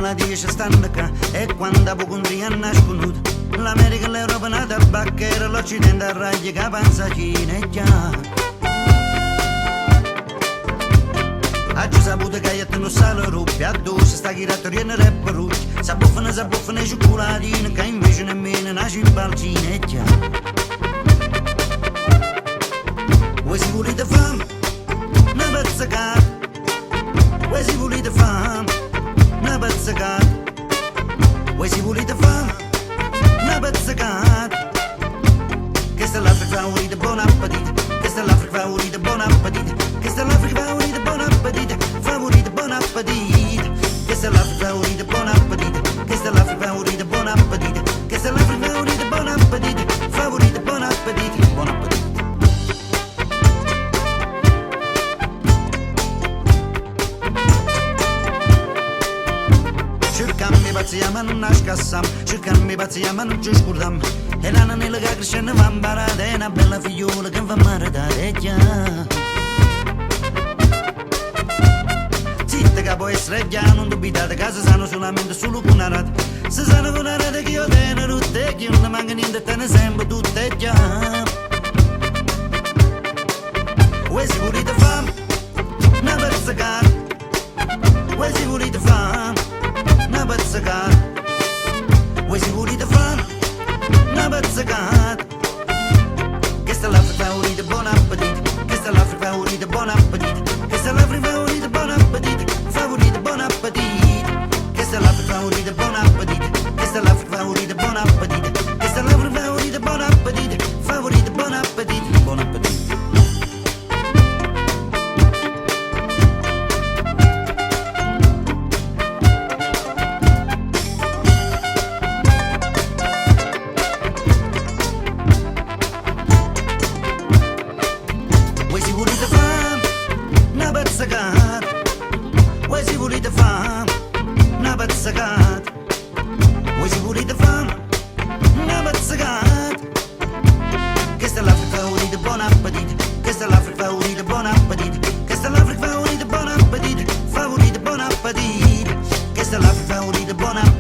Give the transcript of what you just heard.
malattie ci stanno qua e quando apocondria è nasconuta l'America e l'Europa nata bacchera l'Occidente a ragli che pensa cineggia. Oggi saputo che non sa la ruppia addosso sta chiratoriana rap rucci s'abbuffano cioccolatine che invece nemmeno una cimbalcineggia. Voi si volete fame? Una pezzacata. Voi si volete fame? Una pezzacata. Voi si volete fame? Una pezzacata. Questa è l'Africa favorita, buon appetito. Questa è l'Africa favorita, buon appetito. Questa è l'Africa favorita, buon appetito. Favorita, buon appetito. Questa è l'Africa favorita, buon appetito. Questa è l'Africa favorita, buon appetito. Questa è l'Africa favorita, buon appetito. Favorita, buon appetito, buon appetito. Cercammi pazzi ma non nascassam, cercammi pazzi ma non ci scordam. E l'anna nella che cresce ne va imparata, è una bella figliola che va maritare già. Zitta che può essere già, non dubitate che se sanno solamente solo con una rata. Se sanno con una rata che io tengo tutte, che non manca niente, te ne sempre tutte già. Voi si volete fame, una pezzacata. Voi si volete fame, una pezzacata. Voi si volete fame, una pezzacata. Questa è l'Africa favorita, buon appetito. Questa è l'Africa favorita, buon appetito. Questa è l'Africa favorita, buon appetito. Favorita, buon appetito. Questa è l'Africa favorita, buon appetito. Questa è l'Africa favorita, buon appetito. Questa è l'Africa favorita, buon appetito. Favorita, buon appetito, buon appetito. Voi si volete fame, una pezzacata. Voi si volete fame, una pezzacata. Voi si volete fame, una pezzacata. Questa è l'Africa favorita, buon appetito. Questa è l'Africa favorita, buon appetito. Questa è l'Africa favorita, buon appetito. Favorita, buon appetito. Questa è l'Africa favorita, buon appetito.